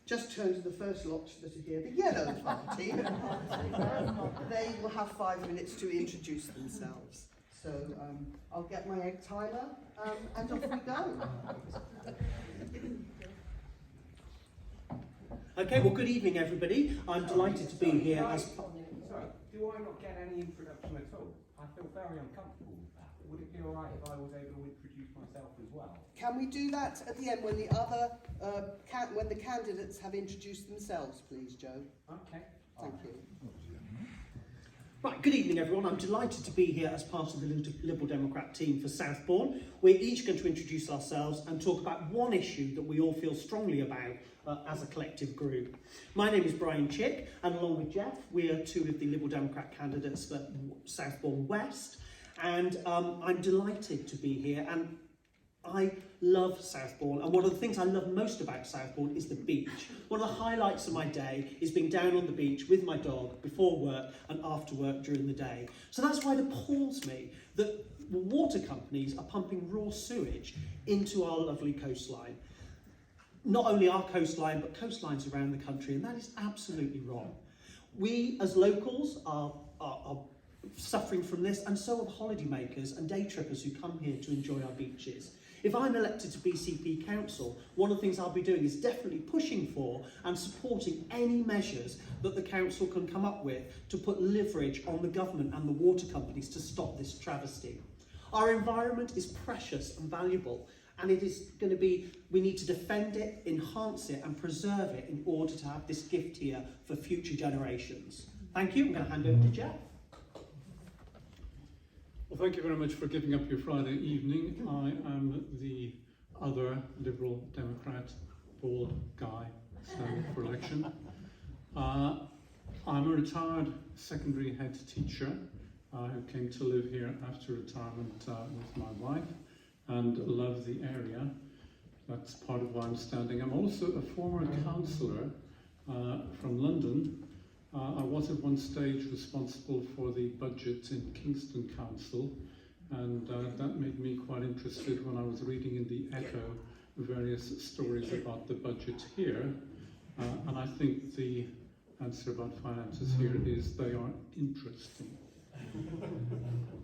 just turn to the first lot that are here, the yellow party. They will have 5 minutes to introduce themselves. So I'll get my egg timer and off we go. Okay, well, good evening, everybody. I'm delighted to be here as... Sorry, do I not get any introduction at all? I feel very uncomfortable with that. Would it be alright if I was able to introduce myself as well? Can we do that at the end when the other, when the candidates have introduced themselves, please, Joe? Okay. Thank you. Right, good evening, everyone. I'm delighted to be here as part of the Liberal Democrat team for Southbourne. We're each going to introduce ourselves and talk about one issue that we all feel strongly about as a collective group. My name is Brian Chick, and along with Jeff, we are two of the Liberal Democrat candidates for Southbourne West. And I'm delighted to be here, and I love Southbourne, and one of the things I love most about Southbourne is the beach. One of the highlights of my day is being down on the beach with my dog before work and after work during the day. So that's why it appalls me that water companies are pumping raw sewage into our lovely coastline. Not only our coastline, but coastlines around the country, and that is absolutely wrong. We, as locals, are suffering from this, and so are holidaymakers and day trippers who come here to enjoy our beaches. If I'm elected to BCP Council, one of the things I'll be doing is definitely pushing for and supporting any measures that the council can come up with to put leverage on the government and the water companies to stop this travesty. Our environment is precious and valuable, and it is going to be, we need to defend it, enhance it and preserve it in order to have this gift here for future generations. Thank you. I'm going to hand over to Jeff. Well, thank you very much for giving up your Friday evening. I am the other Liberal Democrat bald guy standing for election. I'm a retired secondary head teacher who came to live here after retirement with my wife and love the area. That's part of why I'm standing. I'm also a former councillor from London. I was at one stage responsible for the budget in Kingston Council, and that made me quite interested when I was reading in the Echo various stories about the budget here. And I think the answer about finances here is they are interesting.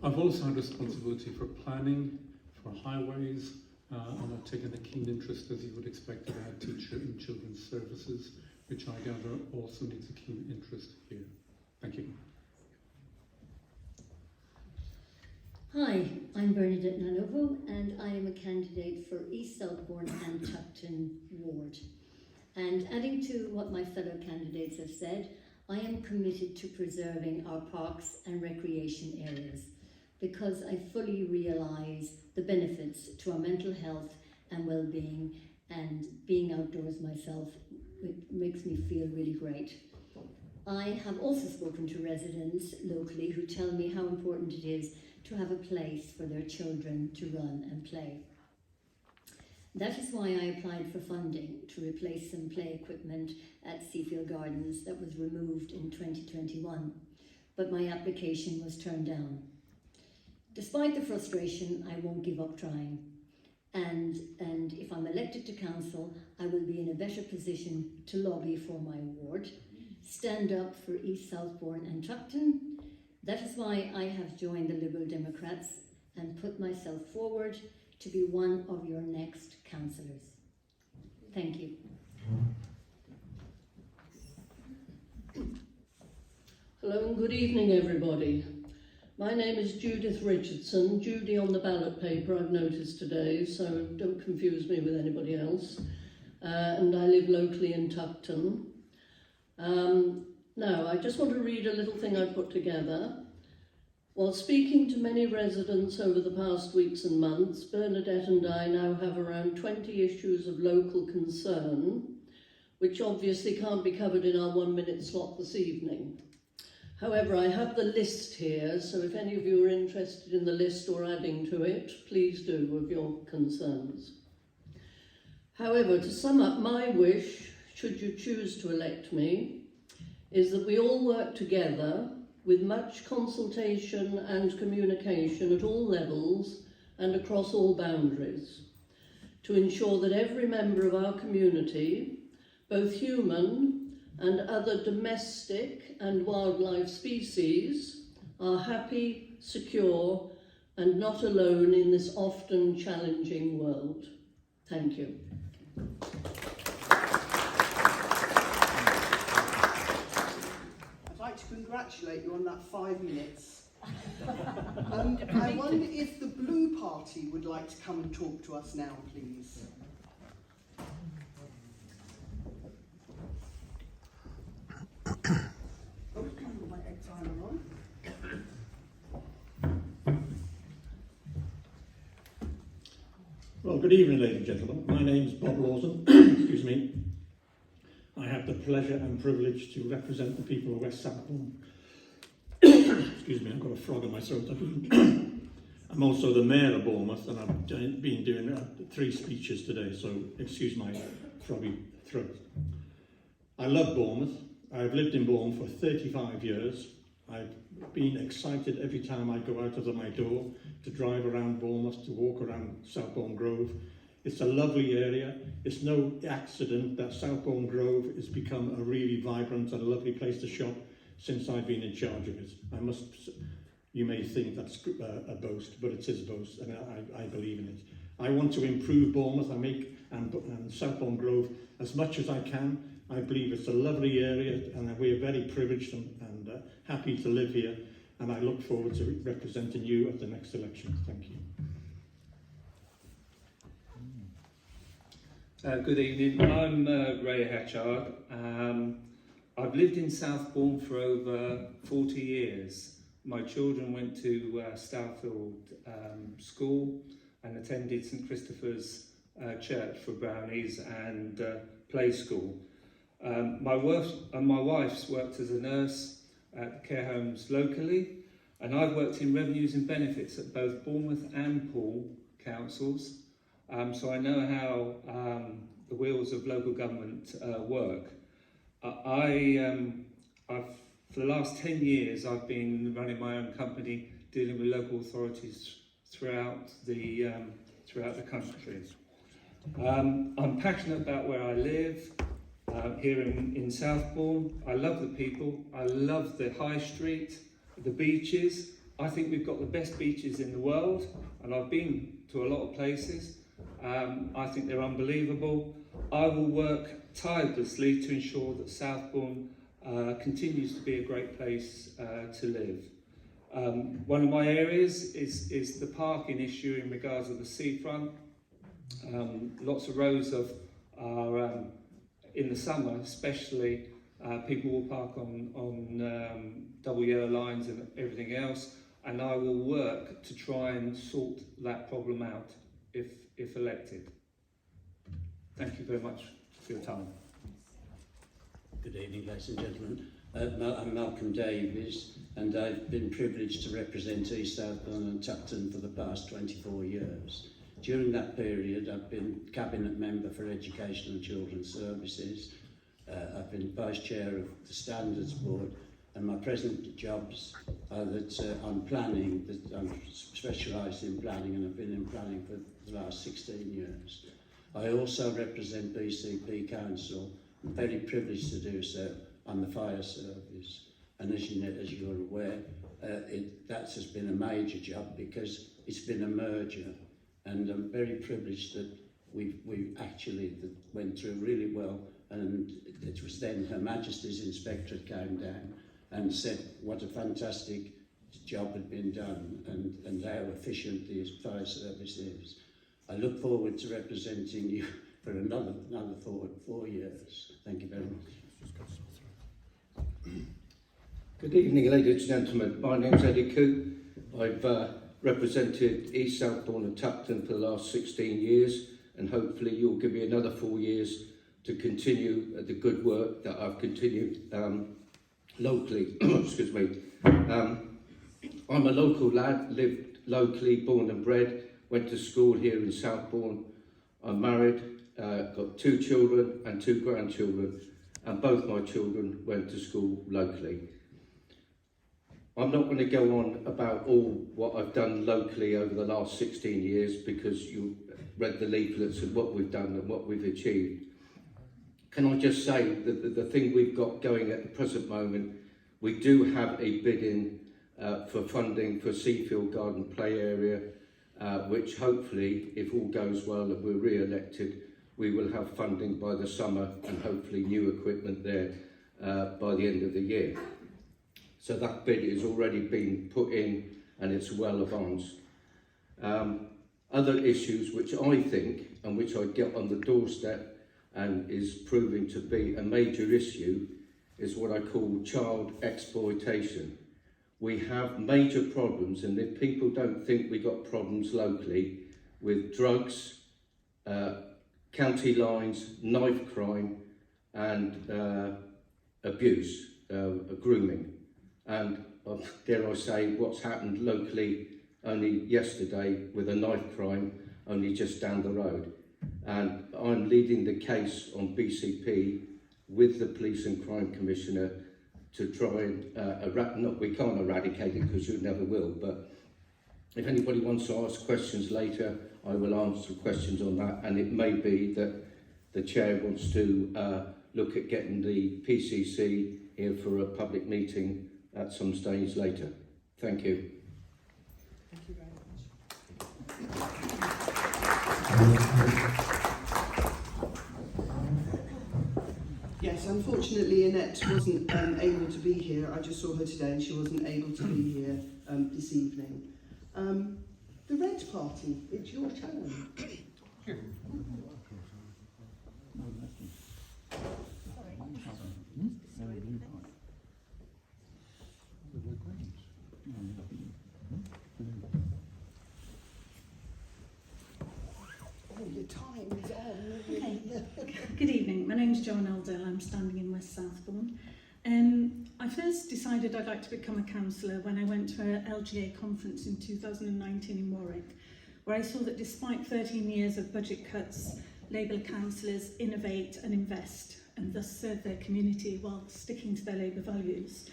I've also had responsibility for planning, for highways, and I've taken a keen interest, as you would expect, of a head teacher in children's services, which I gather also needs a keen interest here. Thank you. Hi, I'm Bernadette Nanovo, and I am a candidate for East Southbourne and Tuckton Ward. And adding to what my fellow candidates have said, I am committed to preserving our parks and recreation areas because I fully realise the benefits to our mental health and well-being, and being outdoors myself, it makes me feel really great. I have also spoken to residents locally who tell me how important it is to have a place for their children to run and play. That is why I applied for funding to replace some play equipment at Seafield Gardens that was removed in 2021, but my application was turned down. Despite the frustration, I won't give up trying. And if I'm elected to council, I will be in a better position to lobby for my ward, stand up for East Southbourne and Tuckton. That is why I have joined the Liberal Democrats and put myself forward to be one of your next councillors. Thank you. Hello and good evening, everybody. My name is Judith Richardson, Judy on the ballot paper I've noticed today, so don't confuse me with anybody else. And I live locally in Tuckton. Now, I just want to read a little thing I put together. While speaking to many residents over the past weeks and months, Bernadette and I now have around 20 issues of local concern, which obviously can't be covered in our 1-minute slot this evening. However, I have the list here, so if any of you are interested in the list or adding to it, please do, of your concerns. However, to sum up, my wish, should you choose to elect me, is that we all work together with much consultation and communication at all levels and across all boundaries to ensure that every member of our community, both human and other domestic and wildlife species, are happy, secure, and not alone in this often challenging world. Thank you. I'd like to congratulate you on that 5 minutes. I wonder if the Blue Party would like to come and talk to us now, please. Oh, my egg timer on. Well, good evening, ladies and gentlemen. My name is Bob Lawson. Excuse me. I have the pleasure and privilege to represent the people of West Southbourne. Excuse me, I've got a frog in my throat. I'm also the Mayor of Bournemouth, and I've been doing 3 speeches today, so excuse my froggy throat. I love Bournemouth. I've lived in Bournemouth for 35 years. I've been excited every time I go out of my door to drive around Bournemouth, to walk around Southbourne Grove. It's a lovely area. It's no accident that Southbourne Grove has become a really vibrant and lovely place to shop since I've been in charge of it. You may think that's a boast, but it is a boast, and I believe in it. I want to improve Bournemouth and Southbourne Grove as much as I can. I believe it's a lovely area, and we're very privileged and happy to live here, and I look forward to representing you at the next election. Thank you. Good evening, I'm Ray Hatchard. I've lived in Southbourne for over 40 years. My children went to Stouthfield School and attended St Christopher's Church for Brownies and Play School. My wife's worked as a nurse at care homes locally, and I've worked in revenues and benefits at both Bournemouth and Poole councils. So I know how the wheels of local government work. For the last 10 years, I've been running my own company, dealing with local authorities throughout the country. I'm passionate about where I live, here in Southbourne. I love the people. I love the high street, the beaches. I think we've got the best beaches in the world, and I've been to a lot of places. I think they're unbelievable. I will work tirelessly to ensure that Southbourne continues to be a great place to live. One of my areas is the parking issue in regards to the seafront. Lots of rows are in the summer, especially, people will park on double yellow lines and everything else, and I will work to try and sort that problem out if elected. Thank you very much for your time. Good evening, ladies and gentlemen. I'm Malcolm Davies, and I've been privileged to represent East Southbourne and Tuckton for the past 24 years. During that period, I've been Cabinet Member for Education and Children's Services. I've been Vice Chair of the Standards Board, and my present jobs are that I'm planning, that I'm specialised in planning, and I've been in planning for the last 16 years. I also represent BCP Council. I'm very privileged to do so on the fire service, and as you're aware, that has been a major job because it's been a merger, and I'm very privileged that we actually went through really well, and it was then Her Majesty's Inspectorate came down and said what a fantastic job had been done and how efficient the fire service is. I look forward to representing you for another 4 years. Thank you very much. Good evening, ladies and gentlemen. My name's Eddie Coote. I've represented East Southbourne and Tuckton for the last 16 years, and hopefully you'll give me another 4 years to continue the good work that I've continued locally. Excuse me. I'm a local lad, lived locally, born and bred, went to school here in Southbourne. I'm married, got 2 children and 2 grandchildren, and both my children went to school locally. I'm not going to go on about all what I've done locally over the last 16 years because you read the leaflets of what we've done and what we've achieved. can I just say that the thing we've got going at the present moment, we do have a bid-in for funding for Seafield Garden Play Area, which hopefully, if all goes well and we're re-elected, we will have funding by the summer and hopefully new equipment there by the end of the year. So that bid has already been put in and it's well advanced. Other issues which I think, and which I get on the doorstep and is proving to be a major issue, is what I call child exploitation. We have major problems, and if people don't think we got problems locally with drugs, county lines, knife crime and abuse, grooming. And dare I say, what's happened locally only yesterday with a knife crime only just down the road. And I'm leading the case on BCP with the Police and Crime Commissioner to try and, we can't eradicate it because you never will, but if anybody wants to ask questions later, I will answer questions on that, and it may be that the Chair wants to look at getting the PCC here for a public meeting at some stage later. Thank you. Thank you very much. Yes, unfortunately Annette wasn't able to be here. I just saw her today and she wasn't able to be here this evening. The Red Party, it's your turn. Oh, your time is on. Okay. Good evening. My name's Joan Eldell. I'm standing in West Southbourne. I first decided I'd like to become a councillor when I went to an LGA conference in 2019 in Warwick, where I saw that despite 13 years of budget cuts, Labour councillors innovate and invest and thus serve their community while sticking to their Labour values.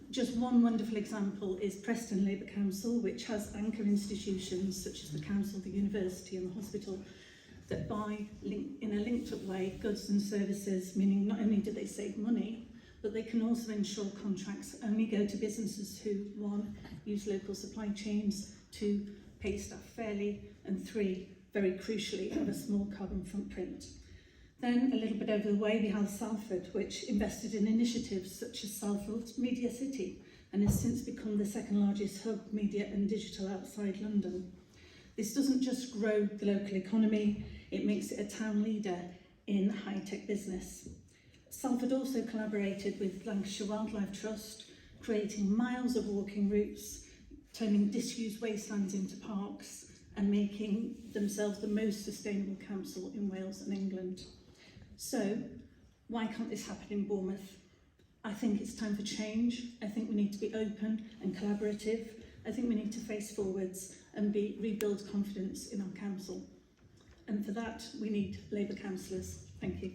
Just one wonderful example is Preston Labour Council, which has anchor institutions such as the council, the university and the hospital that buy in a linked up way goods and services, meaning not only do they save money, but they can also ensure contracts only go to businesses who, 1, use local supply chains, 2, pay staff fairly, and 3, very crucially, have a small carbon footprint. Then, a little bit over the way, we have Salford, which invested in initiatives such as Salford Media City, and has since become the second largest hub, media and digital outside London. This doesn't just grow the local economy, it makes it a town leader in high-tech business. Salford also collaborated with Lancashire Wildlife Trust, creating miles of walking routes, turning disused wastelands into parks, and making themselves the most sustainable council in Wales and England. So, why can't this happen in Bournemouth? I think it's time for change. I think we need to be open and collaborative. I think we need to face forwards and rebuild confidence in our council. And for that, we need Labour councillors. Thank you.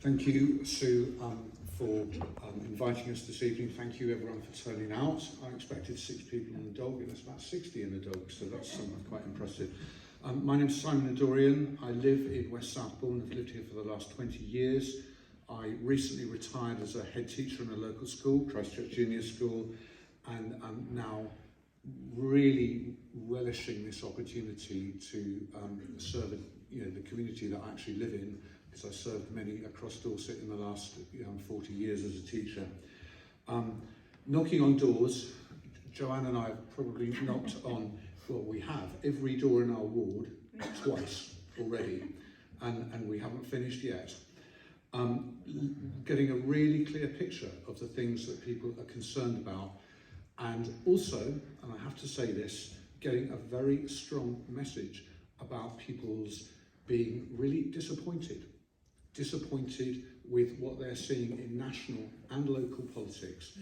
Thank you, Sue, for inviting us this evening. Thank you, everyone, for turning out. I expected 6 people and a dog, and there's about 60 in the dog, so that's quite impressive. My name's Simon Adorian. I live in West Southbourne. I've lived here for the last 20 years. I recently retired as a head teacher in a local school, Christchurch Junior School, and I'm now really relishing this opportunity to serve the community that I actually live in, because I served many across Dorset in the last 40 years as a teacher. Knocking on doors, Joanne and I have probably knocked on, well, we have every door in our ward twice already, and we haven't finished yet. Getting a really clear picture of the things that people are concerned about, and also, and I have to say this, getting a very strong message about people's being really disappointed with what they're seeing in national and local politics,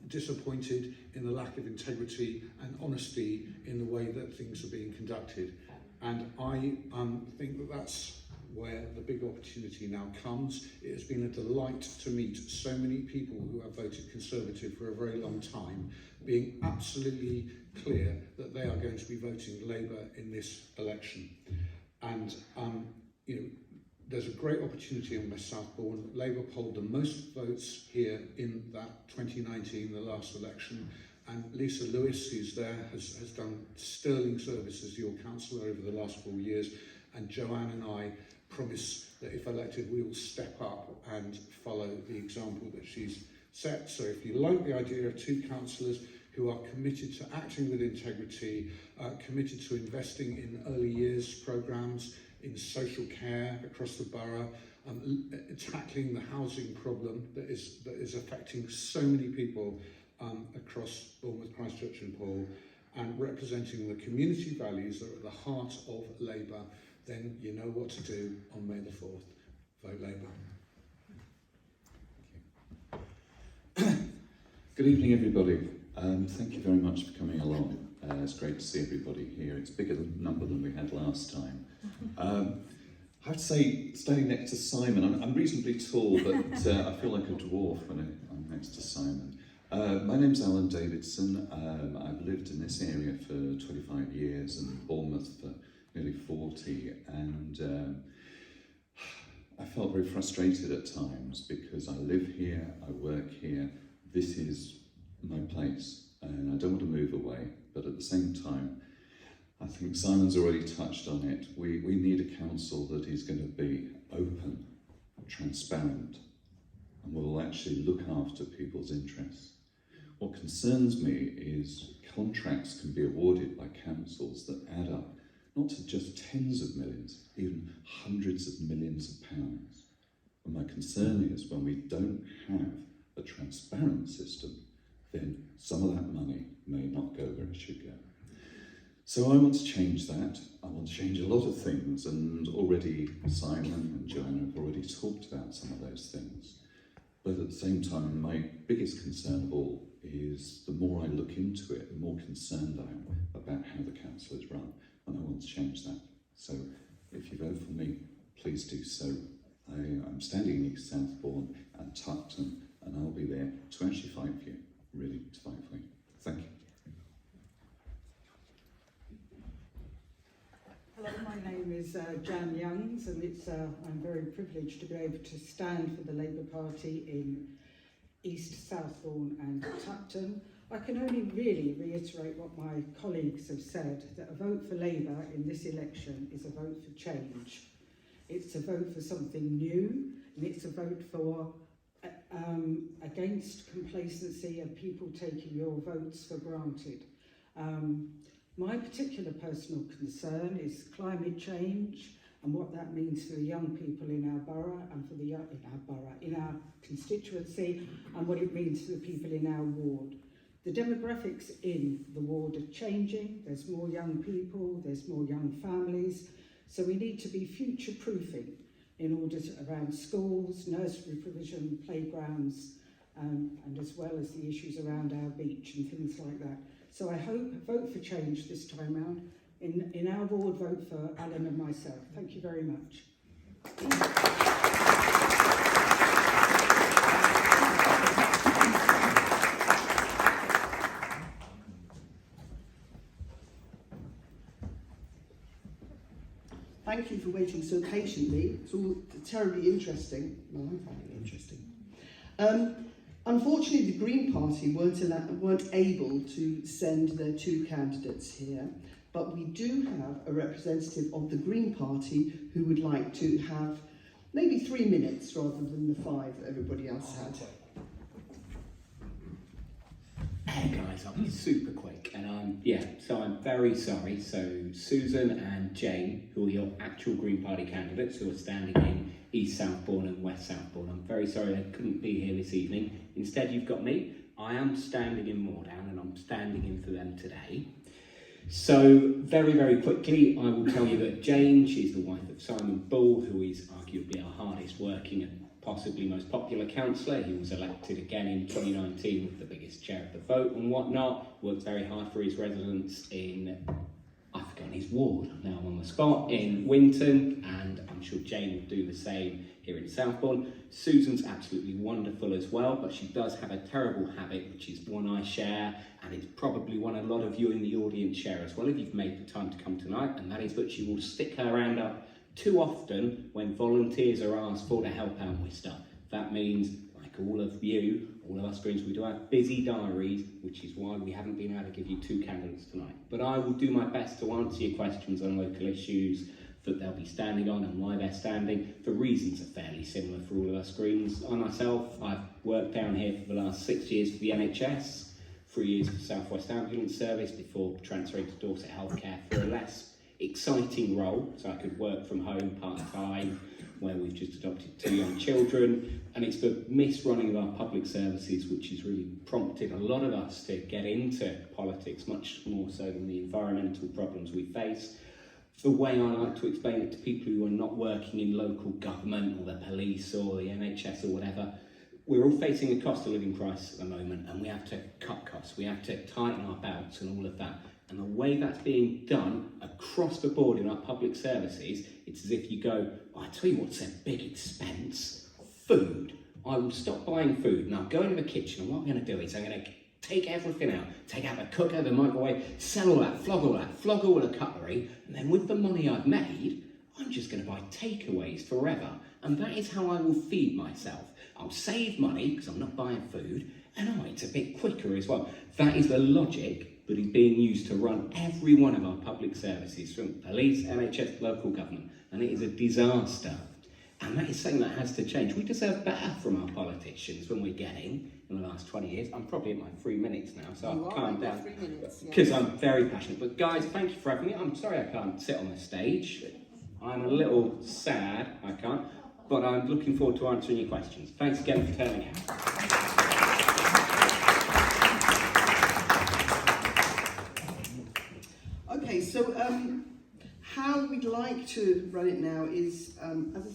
disappointed in the lack of integrity and honesty in the way that things are being conducted. And I think that that's where the big opportunity now comes. It has been a delight to meet so many people who have voted Conservative for a very long time, being absolutely clear that they are going to be voting Labour in this election. And there's a great opportunity in West Southbourne. Labour polled the most votes here in that 2019, the last election, and Lisa Lewis, who's there, has done sterling service as your councillor over the last 4 years, and Joanne and I promise that if elected we will step up and follow the example that she's set. So if you like the idea of two councillors who are committed to acting with integrity, committed to investing in early years programmes, in social care across the borough, tackling the housing problem that is affecting so many people across Bournemouth, Christchurch and Paul, and representing the community values that are at the heart of Labour, then you know what to do on May the 4th. Vote Labour. Good evening, everybody. Thank you very much for coming along. It's great to see everybody here. It's a bigger number than we had last time. I have to say, standing next to Simon, I'm reasonably tall, but I feel like a dwarf when I'm next to Simon. My name's Alan Davidson. I've lived in this area for 25 years and Bournemouth for nearly 40, and I felt very frustrated at times because I live here, I work here, this is my place, and I don't want to move away, but at the same time, I think Simon's already touched on it. We need a council that is going to be open, transparent, and will actually look after people's interests. What concerns me is contracts can be awarded by councils that add up not to just tens of millions, even hundreds of millions of pounds. And my concern is when we don't have a transparent system, then some of that money may not go where it should go. So I want to change that. I want to change a lot of things, and already Simon and Joanna have already talked about some of those things. But at the same time, my biggest concern of all is the more I look into it, the more concerned I am about how the council is run, and I want to change that. So if you vote for me, please do so. I'm standing in East Southbourne and Tuckton, and I'll be there to actually fight for you, really to fight for you. Thank you. Hello, my name is Jan Youngs, and I'm very privileged to be able to stand for the Labour Party in East Southbourne and Tuckton. I can only really reiterate what my colleagues have said, that a vote for Labour in this election is a vote for change. It's a vote for something new, and it's a vote for against complacency and people taking your votes for granted. My particular personal concern is climate change and what that means for the young people in our borough and for the in our constituency, and what it means for the people in our ward. The demographics in the ward are changing. There's more young people, there's more young families, so we need to be future-proofing in order to, around schools, nursery provision, playgrounds, and as well as the issues around our beach and things like that. So I hope, vote for change this time round. In our ward, vote for Alan and myself. Thank you very much. Thank you for waiting so patiently. It's all terribly interesting. Well, I'm finding it interesting. Unfortunately, the Green Party weren't able to send their two candidates here, but we do have a representative of the Green Party who would like to have maybe 3 minutes rather than the 5 that everybody else had. Hey guys, I'll be super quick, and so I'm very sorry. So Susan and Jane, who are your actual Green Party candidates, who are standing in East Southbourne and West Southbourne, I'm very sorry they couldn't be here this evening. Instead, you've got me. I am standing in Moordown, and I'm standing in for them today. So very, very quickly, I will tell you that Jane, she's the wife of Simon Bull, who is arguably our hardest working and possibly most popular councillor. He was elected again in 2019 with the biggest share of the vote and whatnot. Worked very hard for his residents in, I've forgotten his ward, now I'm on the spot, in Winton, and I'm sure Jane will do the same here in Southbourne. Susan's absolutely wonderful as well, but she does have a terrible habit, which is one I share, and it's probably one a lot of you in the audience share as well if you've made the time to come tonight, and that is that she will stick her hand up Too often, when volunteers are asked for to help out with stuff, that means, like all of you, all of us Greens, we do have busy diaries, which is why we haven't been able to give you 2 candidates tonight. But I will do my best to answer your questions on local issues that they'll be standing on and why they're standing, for reasons that are fairly similar for all of us Greens. I myself, I've worked down here for the last 6 years for the NHS, 3 years for South West Ambulance Service before transferring to Dorset Healthcare for a less exciting role, so I could work from home part-time, where we've just adopted 2 young children, and it's the misrunning of our public services which has really prompted a lot of us to get into politics, much more so than the environmental problems we face. The way I like to explain it to people who are not working in local government or the police or the NHS or whatever, we're all facing a cost of living crisis at the moment, and we have to cut costs, we have to tighten our belts and all of that. And the way that's being done across the board in our public services, it's as if you go, I tell you what's a big expense, food. I will stop buying food and I'll go into the kitchen, and what I'm going to do is I'm going to take everything out, take out the cooker, the microwave, sell all that, flog all the cutlery, and then with the money I've made, I'm just going to buy takeaways forever. And that is how I will feed myself. I'll save money because I'm not buying food, and it's a bit quicker as well. That is the logic that is being used to run every one of our public services, from police, NHS, local government, and it is a disaster. And that is something that has to change. We deserve better from our politicians than we're getting in the last 20 years. I'm probably at my 3 minutes now, so I'll calm down, because I'm very passionate. But guys, thank you for having me. I'm sorry I can't sit on the stage. I'm a little sad I can't, but I'm looking forward to answering your questions. Thanks again for turning out. Okay, so how we'd like to run it now is, as I